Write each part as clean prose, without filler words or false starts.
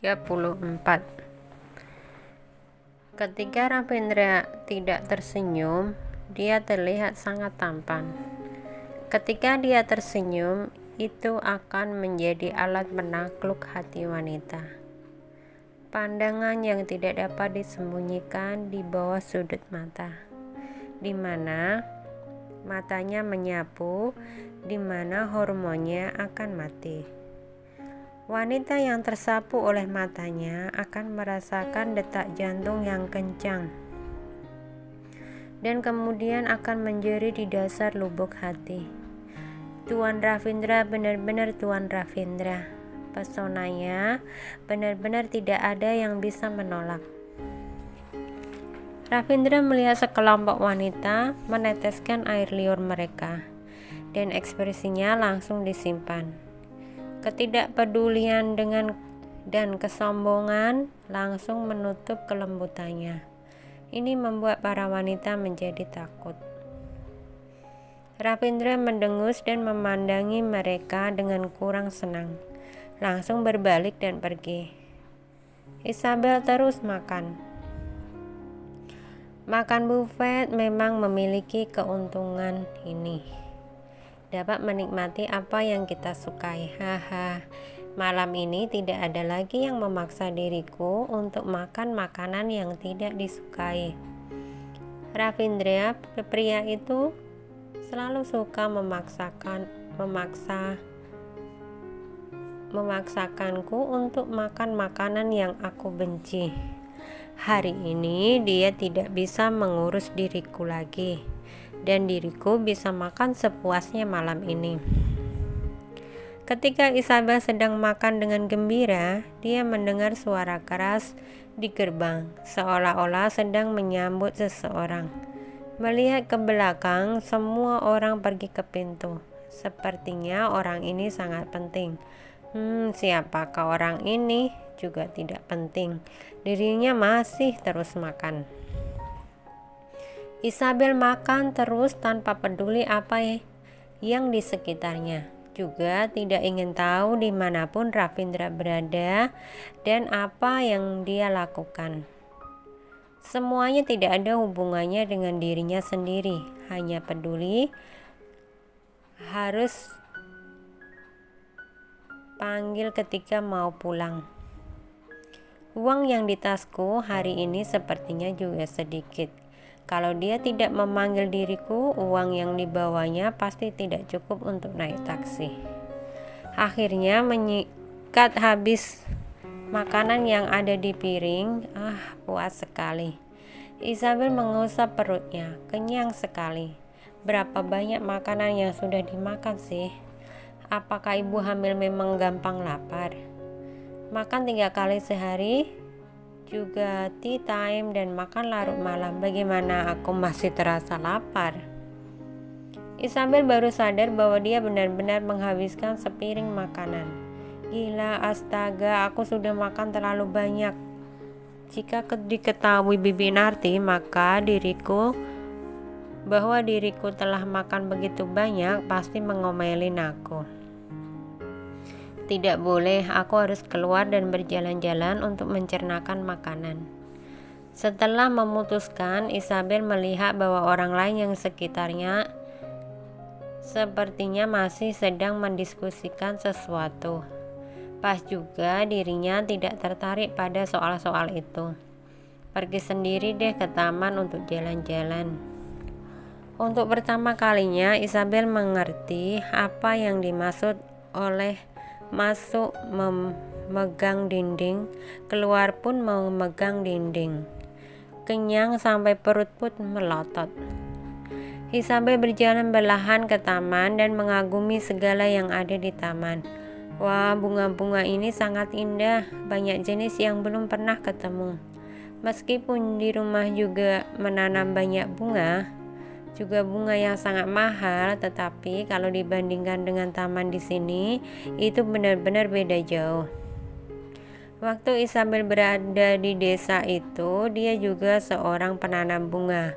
34. Ketika Ravindra tidak tersenyum, dia terlihat sangat tampan. Ketika dia tersenyum, itu akan menjadi alat penakluk hati wanita. Pandangan yang tidak dapat disembunyikan di bawah sudut mata, di mana matanya menyapu, di mana hormonnya akan mati. Wanita yang tersapu oleh matanya akan merasakan detak jantung yang kencang dan kemudian akan menjerit di dasar lubuk hati. Tuan Ravindra benar-benar Tuan Ravindra. Pesonanya benar-benar tidak ada yang bisa menolak. Ravindra melihat sekelompok wanita meneteskan air liur mereka, dan ekspresinya langsung disimpan. Ketidakpedulian dan kesombongan langsung menutup kelembutannya. Ini membuat para wanita menjadi takut. Ravindra mendengus dan memandangi mereka dengan kurang senang, langsung berbalik dan pergi. Isabel terus makan. Makan buffet memang memiliki keuntungan ini. Dapat menikmati apa yang kita sukai. Haha. Malam ini tidak ada lagi yang memaksa diriku untuk makan makanan yang tidak disukai. Ravindra, pria itu selalu suka memaksakanku untuk makan makanan yang aku benci. Hari ini dia tidak bisa mengurus diriku lagi, dan diriku bisa makan sepuasnya malam ini. Ketika Isabel sedang makan dengan gembira, dia mendengar suara keras di gerbang, seolah-olah sedang menyambut seseorang. Melihat ke belakang, semua orang pergi ke pintu. Sepertinya orang ini sangat penting. Siapakah orang ini? Juga tidak penting. Dirinya masih terus makan. Isabel makan terus tanpa peduli apa yang di sekitarnya. Juga tidak ingin tahu dimanapun Ravindra berada dan apa yang dia lakukan. Semuanya tidak ada hubungannya dengan dirinya sendiri, hanya peduli harus panggil ketika mau pulang. Uang yang di tasku hari ini sepertinya juga sedikit. Kalau dia tidak memanggil diriku, uang yang dibawanya pasti tidak cukup untuk naik taksi. Akhirnya menyikat habis makanan yang ada di piring. Puas sekali. Isabel mengusap perutnya. Kenyang sekali. Berapa banyak makanan yang sudah dimakan sih? Apakah ibu hamil memang gampang lapar? Makan 3 kali sehari, juga tea time dan makan larut malam. Bagaimana aku masih terasa lapar? Isabel baru sadar bahwa dia benar-benar menghabiskan sepiring makanan. Gila, astaga, aku sudah makan terlalu banyak. Jika diketahui Bibi Narti, maka bahwa diriku telah makan begitu banyak, pasti mengomelin aku. Tidak boleh, aku harus keluar dan berjalan-jalan untuk mencernakan makanan. Setelah memutuskan, Isabel melihat bahwa orang lain yang sekitarnya sepertinya masih sedang mendiskusikan sesuatu. Pas juga dirinya tidak tertarik pada soal-soal itu. Pergi sendiri deh ke taman untuk jalan-jalan. Untuk pertama kalinya, Isabel mengerti apa yang dimaksud oleh masuk memegang dinding, keluar pun memegang dinding. Kenyang sampai perut pun melotot. Isabel berjalan perlahan ke taman dan mengagumi segala yang ada di taman. Wah, bunga-bunga ini sangat indah. Banyak jenis yang belum pernah ketemu. Meskipun di rumah juga menanam banyak bunga, juga bunga yang sangat mahal, tetapi kalau dibandingkan dengan taman di sini, itu benar-benar beda jauh. Waktu Isabel berada di desa itu, dia juga seorang penanam bunga.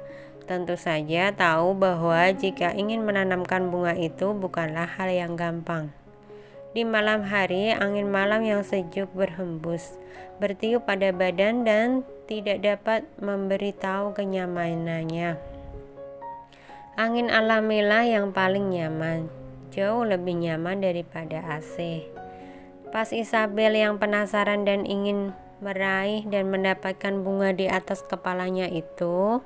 Tentu saja tahu bahwa jika ingin menanamkan bunga itu bukanlah hal yang gampang. Di malam hari, angin malam yang sejuk berhembus, bertiup pada badan dan tidak dapat memberitahu kenyamanannya. Angin alamilah yang paling nyaman, jauh lebih nyaman daripada AC. Pas Isabel yang penasaran dan ingin meraih dan mendapatkan bunga di atas kepalanya itu,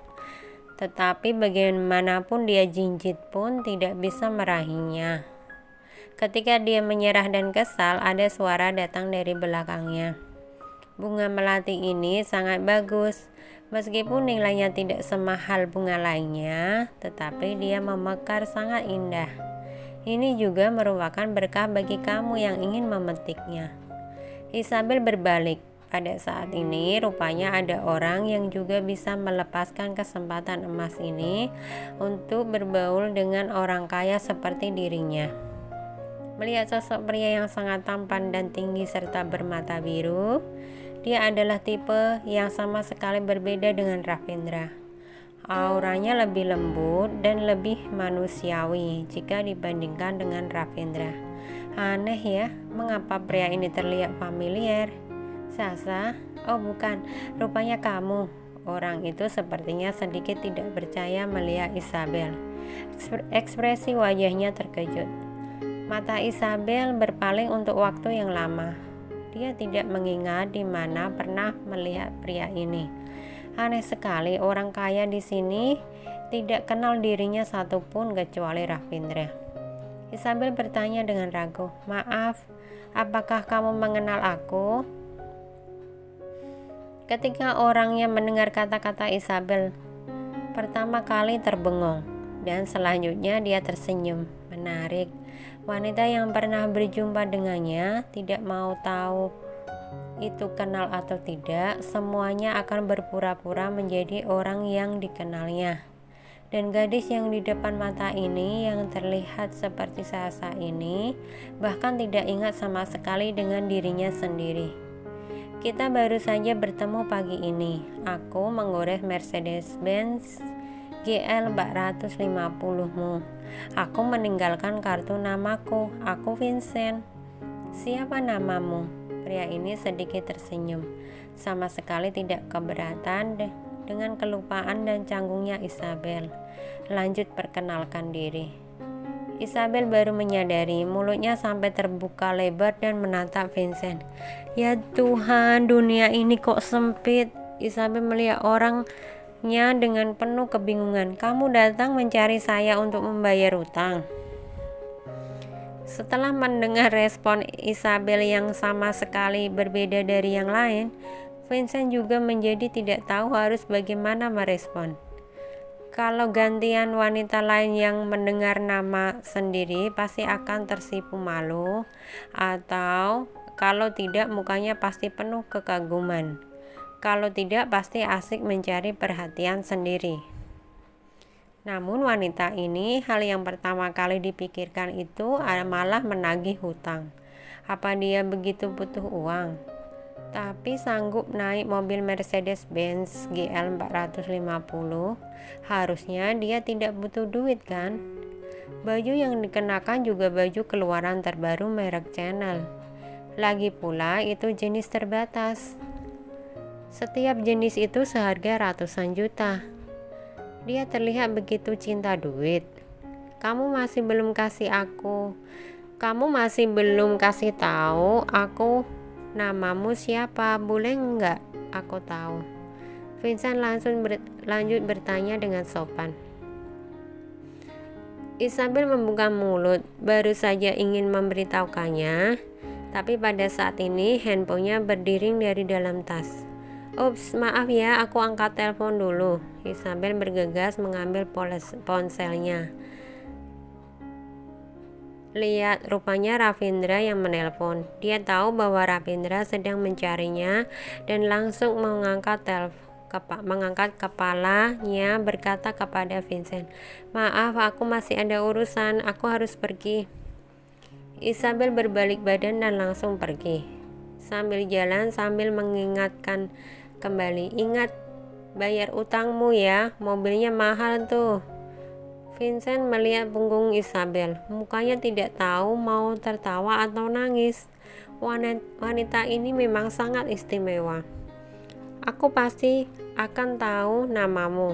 tetapi bagaimanapun dia jinjit pun tidak bisa meraihnya. Ketika dia menyerah dan kesal, ada suara datang dari belakangnya. Bunga melati ini sangat bagus, meskipun nilainya tidak semahal bunga lainnya, tetapi dia memekar sangat indah. Ini juga merupakan berkah bagi kamu yang ingin memetiknya. Isabel berbalik. Pada saat ini, rupanya ada orang yang juga bisa melepaskan kesempatan emas ini untuk berbaur dengan orang kaya seperti dirinya. Melihat sosok pria yang sangat tampan dan tinggi serta bermata biru, dia adalah tipe yang sama sekali berbeda dengan Ravindra. Auranya lebih lembut dan lebih manusiawi jika dibandingkan dengan Ravindra. Aneh ya, mengapa pria ini terlihat familiar? Sasa? Oh bukan, rupanya kamu. Orang itu sepertinya sedikit tidak percaya melihat Isabel. Ekspresi wajahnya terkejut. Mata Isabel berpaling untuk waktu yang lama. Dia tidak mengingat di mana pernah melihat pria ini. Aneh sekali, orang kaya di sini tidak kenal dirinya satupun kecuali Ravindra. Isabel bertanya dengan ragu, "Maaf, apakah kamu mengenal aku?" Ketika orangnya mendengar kata-kata Isabel, pertama kali terbengong, dan selanjutnya dia tersenyum. Menarik. Wanita yang pernah berjumpa dengannya tidak mau tahu itu kenal atau tidak, semuanya akan berpura-pura menjadi orang yang dikenalnya. Dan gadis yang di depan mata ini yang terlihat seperti Sasa ini bahkan tidak ingat sama sekali dengan dirinya sendiri. Kita baru saja bertemu pagi ini. Aku menggores Mercedes-Benz GL 450-mu. Aku meninggalkan kartu namaku. Aku Vincent. Siapa namamu? Pria ini sedikit tersenyum. Sama sekali tidak keberatan dengan kelupaan dan canggungnya Isabel. Lanjut perkenalkan diri. Isabel baru menyadari, mulutnya sampai terbuka lebar dan menatap Vincent. Ya Tuhan, dunia ini kok sempit. Isabel melihat orangnya dengan penuh kebingungan. Kamu datang mencari saya untuk membayar utang. Setelah mendengar respon Isabel yang sama sekali berbeda dari yang lain, Vincent juga menjadi tidak tahu harus bagaimana merespon. Kalau gantian wanita lain yang mendengar nama sendiri pasti akan tersipu malu, atau kalau tidak mukanya pasti penuh kekaguman. Kalau tidak pasti asik mencari perhatian sendiri. Namun wanita ini hal yang pertama kali dipikirkan itu malah menagih hutang. Apa dia begitu butuh uang? Tapi sanggup naik mobil Mercedes-Benz GL 450, harusnya dia tidak butuh duit kan? Baju yang dikenakan juga baju keluaran terbaru merek Chanel. Lagi pula itu jenis terbatas. Setiap jenis itu seharga ratusan juta. Dia terlihat begitu cinta duit. Kamu masih belum kasih tahu aku namamu siapa, boleh enggak aku tahu? Vincent langsung lanjut bertanya dengan sopan. Isabel membuka mulut, baru saja ingin memberitahukannya, tapi pada saat ini handphonenya berdering dari dalam tas. Ups, maaf ya, aku angkat telepon dulu. Isabel bergegas mengambil ponselnya. Lihat, rupanya Ravindra yang menelpon. Dia tahu bahwa Ravindra sedang mencarinya dan langsung mengangkat kepalanya berkata kepada Vincent, "Maaf, aku masih ada urusan, aku harus pergi." Isabel berbalik badan dan langsung pergi. Sambil jalan sambil mengingatkan kembali, "Ingat bayar utangmu ya, mobilnya mahal tuh." Vincent melihat punggung Isabel. Mukanya tidak tahu mau tertawa atau nangis. Wanita ini memang sangat istimewa. Aku pasti akan tahu namamu.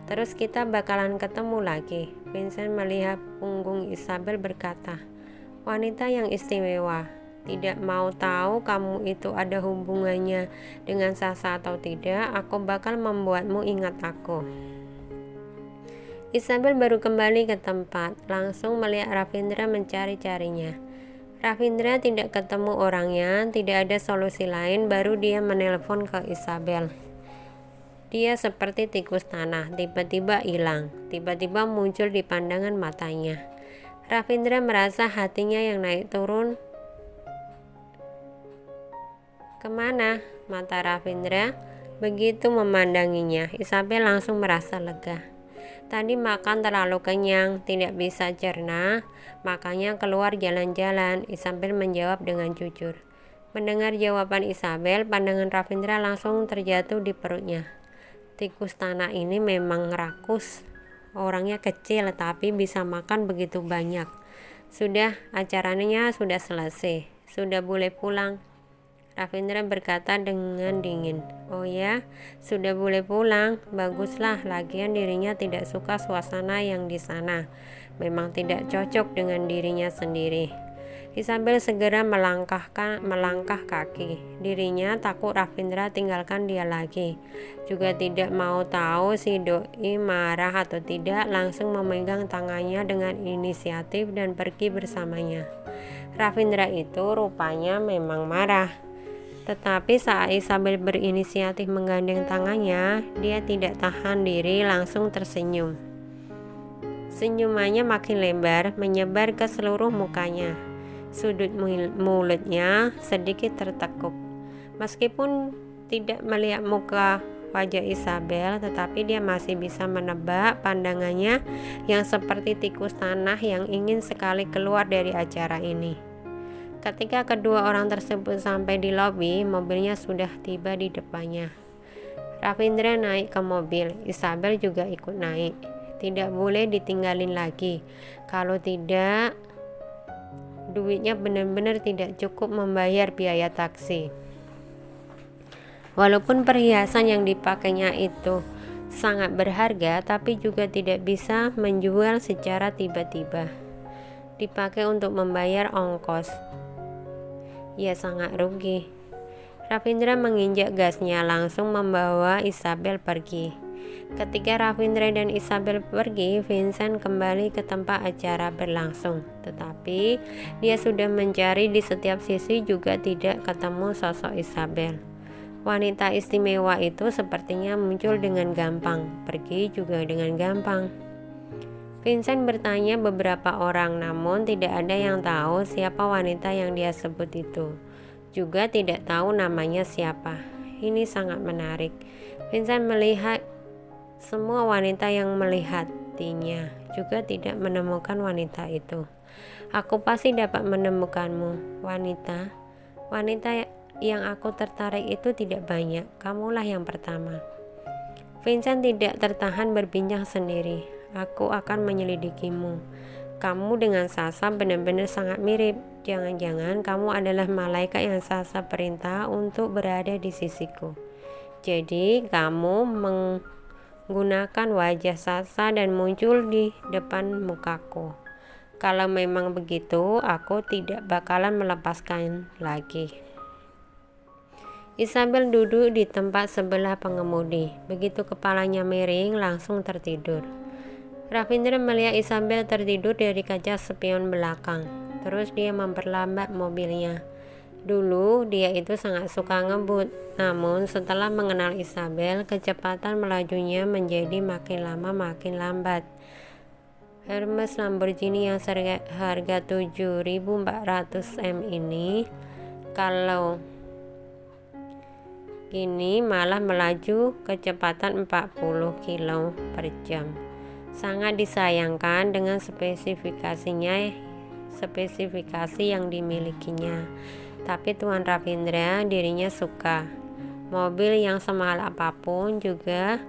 Terus kita bakalan ketemu lagi. Vincent melihat punggung Isabel berkata, wanita yang istimewa. Tidak mau tahu kamu itu ada hubungannya dengan Sasa atau tidak, aku bakal membuatmu ingat aku. Isabel baru kembali ke tempat, langsung melihat Ravindra mencari-carinya. Ravindra tidak ketemu orangnya, tidak ada solusi lain, baru dia menelpon ke Isabel. Dia seperti tikus tanah, tiba-tiba hilang, tiba-tiba muncul di pandangan matanya. Ravindra merasa hatinya yang naik turun. Kemana? Mata Ravindra begitu memandanginya. Isabel langsung merasa lega. Tadi makan terlalu kenyang, tidak bisa cerna, makanya keluar jalan-jalan. Isabel menjawab dengan jujur. Mendengar jawaban Isabel, pandangan Ravindra langsung terjatuh di perutnya. Tikus tanah ini memang rakus. Orangnya kecil tapi bisa makan begitu banyak. Sudah, acaranya sudah selesai. Sudah boleh pulang. Ravindra berkata dengan dingin. Oh ya, sudah boleh pulang. Baguslah, lagian dirinya tidak suka suasana yang di sana. Memang tidak cocok dengan dirinya sendiri. Isabel segera melangkah kaki. Dirinya takut Ravindra tinggalkan dia lagi. Juga tidak mau tahu si doi marah atau tidak, langsung memegang tangannya dengan inisiatif dan pergi bersamanya. Ravindra itu rupanya memang marah. Tetapi saat Isabel berinisiatif menggandeng tangannya, dia tidak tahan diri, langsung tersenyum. Senyumannya makin lebar, menyebar ke seluruh mukanya. Sudut mulutnya sedikit tertekuk. Meskipun tidak melihat muka wajah Isabel, tetapi dia masih bisa menebak pandangannya yang seperti tikus tanah yang ingin sekali keluar dari acara ini. Ketika kedua orang tersebut sampai di lobi, mobilnya sudah tiba di depannya. Ravindra naik ke mobil, Isabel juga ikut naik. Tidak boleh ditinggalin lagi. Kalau tidak, duitnya benar-benar tidak cukup membayar biaya taksi. Walaupun perhiasan yang dipakainya itu sangat berharga, tapi juga tidak bisa menjual secara tiba-tiba. Dipakai untuk membayar ongkos. Ia sangat rugi. Ravindra menginjak gasnya, langsung membawa Isabel pergi. Ketika Ravindra dan Isabel pergi, Vincent kembali ke tempat acara berlangsung. Tetapi dia sudah mencari di setiap sisi juga tidak ketemu sosok Isabel. Wanita istimewa itu sepertinya muncul dengan gampang, pergi juga dengan gampang. Vincent bertanya beberapa orang, namun tidak ada yang tahu siapa wanita yang dia sebut itu. Juga tidak tahu namanya siapa. Ini sangat menarik. Vincent melihat semua wanita yang melihatnya, juga tidak menemukan wanita itu. Aku pasti dapat menemukanmu, wanita. Wanita yang aku tertarik itu tidak banyak. Kamulah yang pertama. Vincent tidak tertahan berbincang sendiri. Aku akan menyelidikimu. Kamu dengan Sasa benar-benar sangat mirip. Jangan-jangan kamu adalah malaikat yang Sasa perintah untuk berada di sisiku. Jadi kamu menggunakan wajah Sasa dan muncul di depan mukaku. Kalau memang begitu, aku tidak bakalan melepaskan lagi. Isabel duduk di tempat sebelah pengemudi. Begitu kepalanya miring, langsung tertidur. Ravindra melihat Isabel tertidur dari kaca spion belakang. Terus dia memperlambat mobilnya. Dulu dia itu sangat suka ngebut. Namun setelah mengenal Isabel, kecepatan melajunya menjadi makin lama makin lambat. Hermes Lamborghini yang harga 7.400 M ini, kalau kini malah melaju kecepatan 40 km per jam. Sangat disayangkan dengan spesifikasi yang dimilikinya. Tapi Tuan Ravindra dirinya suka. Mobil yang semahal apapun juga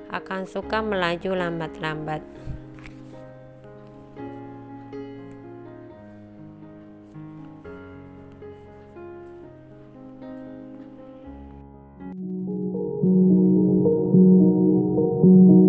akan suka melaju lambat-lambat. you.